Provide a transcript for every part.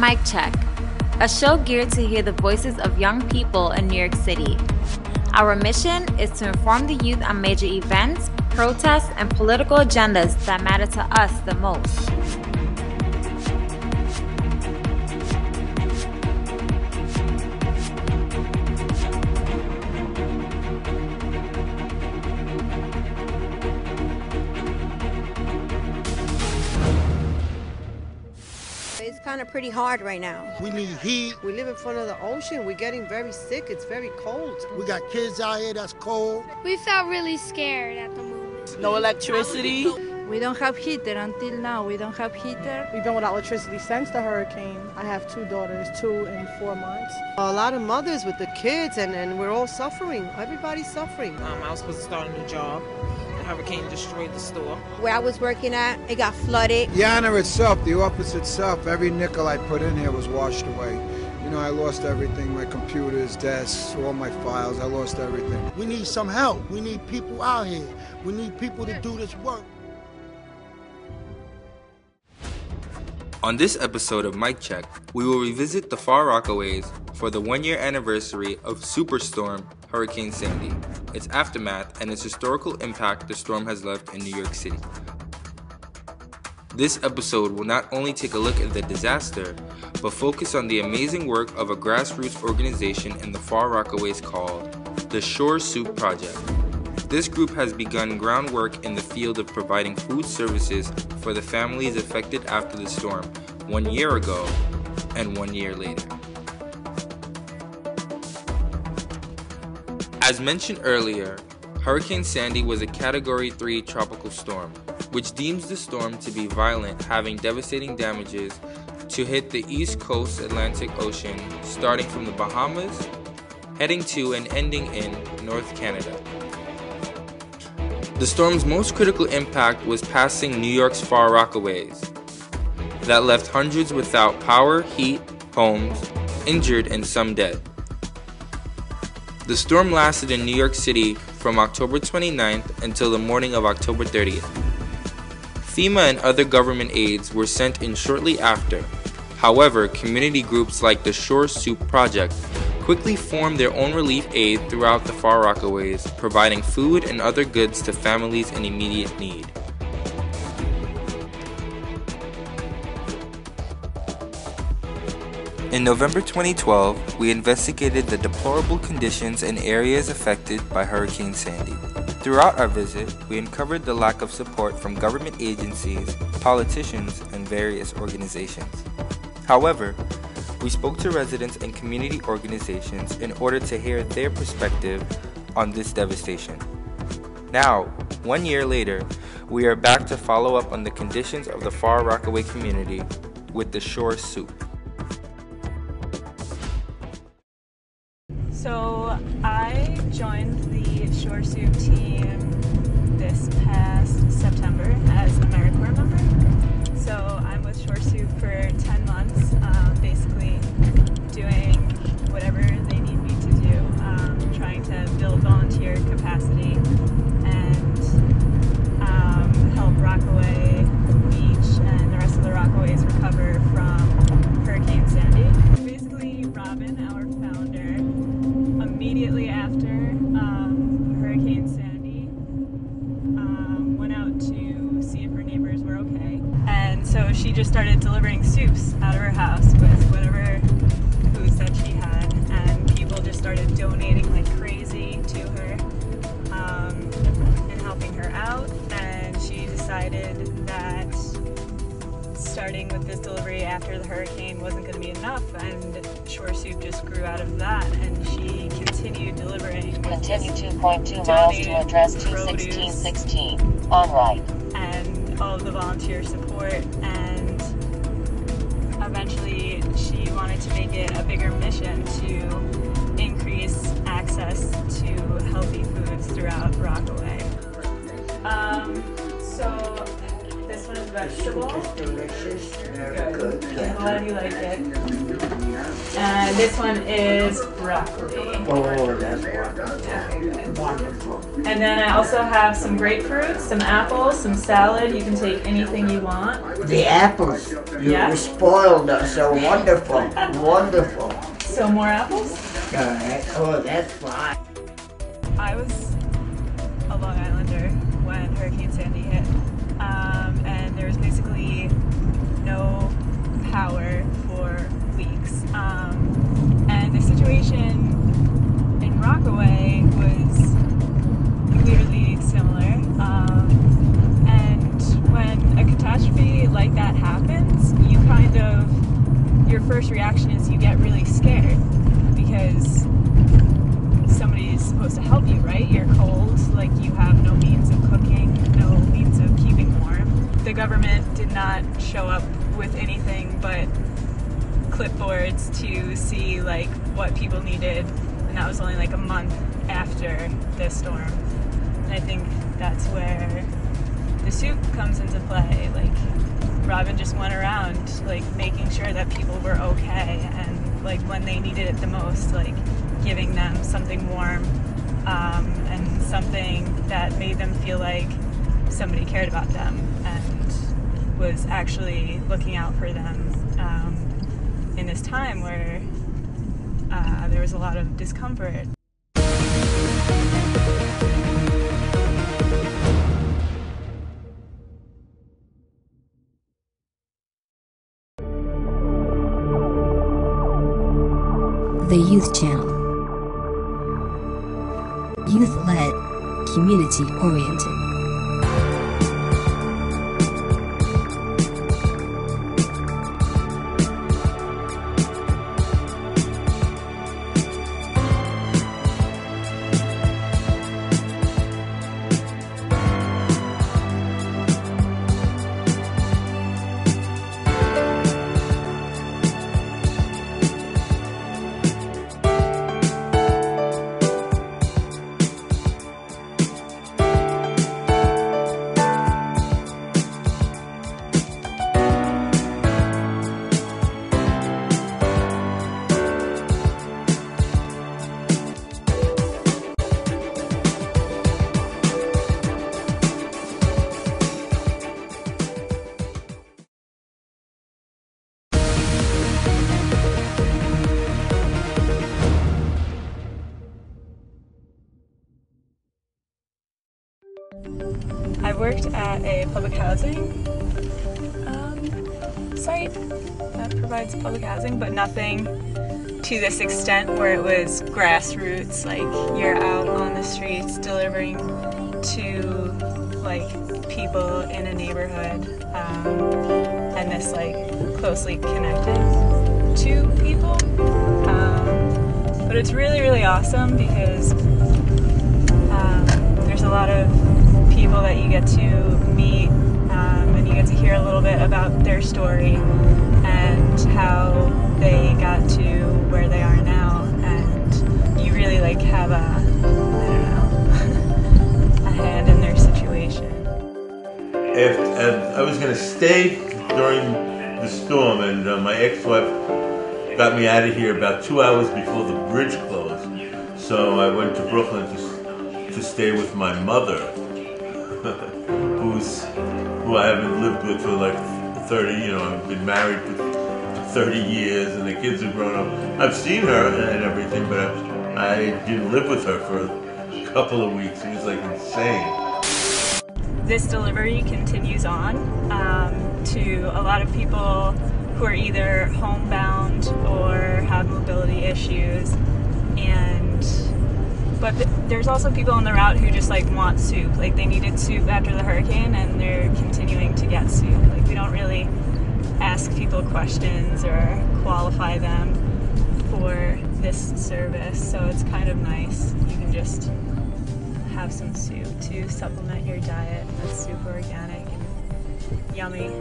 Mic Check, a show geared to hear the voices of young people in New York City. Our mission is to inform the youth on major events, protests, and political agendas that matter to us the most. It's kind of pretty hard right now. We need heat. We live in front of the ocean. We're getting very sick. It's very cold. We got kids out here that's cold. We felt really scared at the moment. No electricity. We don't have heater until now. We don't have heater. We've been without electricity since the hurricane. I have 2 daughters, 2 and 4 months. A lot of mothers with the kids, and we're all suffering. Everybody's suffering. I was supposed to start a new job. The hurricane destroyed the store. Where I was working at, it got flooded. Yana itself, the office itself, every nickel I put in here was washed away. You know, I lost everything, my computers, desks, all my files, I lost everything. We need some help. We need people out here. We need people to do this work. On this episode of Mic Check, we will revisit the Far Rockaways for the 1-year anniversary of Superstorm Hurricane Sandy, its aftermath, and its historical impact the storm has left in New York City. This episode will not only take a look at the disaster, but focus on the amazing work of a grassroots organization in the Far Rockaways called the Shore Soup Project. This group has begun groundwork in the field of providing food services for the families affected after the storm 1 year ago and 1 year later. As mentioned earlier, Hurricane Sandy was a Category 3 tropical storm, which deems the storm to be violent, having devastating damages to hit the East Coast Atlantic Ocean, starting from the Bahamas, heading to and ending in North Canada. The storm's most critical impact was passing New York's Far Rockaways, that left hundreds without power, heat, homes, injured, and some dead. The storm lasted in New York City from October 29th until the morning of October 30th. FEMA and other government aids were sent in shortly after. However, community groups like the Shore Soup Project quickly formed their own relief aid throughout the Far Rockaways, providing food and other goods to families in immediate need. In November 2012, we investigated the deplorable conditions in areas affected by Hurricane Sandy. Throughout our visit, we uncovered the lack of support from government agencies, politicians, and various organizations. However, we spoke to residents and community organizations in order to hear their perspective on this devastation. Now, 1 year later, we are back to follow up on the conditions of the Far Rockaway community with the Shore Soup. So I joined the Shore Soup team this past September as an AmeriCorps member. So I'm with Shore Soup for 10 months, basically doing whatever they need me to do, trying to build volunteer capacity and help Rockaway Beach and the rest of the Rockaways recover from Hurricane Sandy. Basically, Robin, our founder, immediately after Hurricane Sandy, went out to see if her neighbors were okay. And so she just started delivering soups out of her house with whatever foods that she had. And people just started donating like crazy to her and helping her out. And she decided that starting with this delivery after the hurricane wasn't going to be enough, and Shore Soup just grew out of that, and she continued delivering. Continue 2.2 miles to address 21616 on right. And all of the volunteer support, and eventually she wanted to make it a bigger mission to increase access to healthy foods throughout Rockaway. So this one is vegetable. It's delicious. Very good. I'm Yeah. glad you like it. And this one is broccoli. Oh, that's wonderful. And then I also have some grapefruit, some apples, some salad. You can take anything you want. The apples. You spoiled us. So wonderful. Wonderful. So more apples? All right. Oh, that's fine. I was a Long Islander when Hurricane Sandy hit. And there was basically no power for weeks. And the situation in Rockaway was clearly similar. And when a catastrophe like that happens, you kind of, your first reaction is you get really scared because somebody is supposed to help you, right? You're cold, like you have no means of cooking, no means of keeping warm. The government did not show up with anything but clipboards to see like what people needed, and that was only like a month after this storm. And I think that's where the soup comes into play. Like Robin just went around like making sure that people were okay, and like when they needed it the most, like giving them something warm and something that made them feel like somebody cared about them and was actually looking out for them in this time where there was a lot of discomfort. The Youth Channel. Youth-led, community-oriented. I worked at a public housing site that provides public housing, but nothing to this extent where it was grassroots, like you're out on the streets delivering to like people in a neighborhood, and this like closely connected to people. But it's really, really awesome because there's a lot of people that you get to meet, and you get to hear a little bit about their story and how they got to where they are now, and you really like have a, I don't know, a hand in their situation. I was going to stay during the storm, and my ex-wife got me out of here about 2 hours before the bridge closed, so I went to Brooklyn to stay with my mother, who I haven't lived with for like 30, I've been married for 30 years and the kids have grown up. I've seen her and everything, but I didn't live with her for a couple of weeks. It was like insane. This delivery continues on to a lot of people who are either homebound or have mobility issues, but there's also people on the route who just like want soup. Like they needed soup after the hurricane and they're continuing to get soup. Like we don't really ask people questions or qualify them for this service, so it's kind of nice. You can just have some soup to supplement your diet that's super organic and yummy.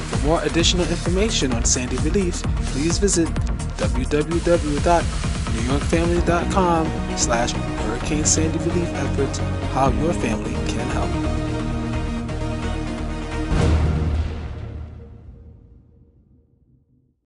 For more additional information on Sandy Relief, please visit www.newyorkfamily.com/Hurricane Sandy Relief efforts, how your family can help.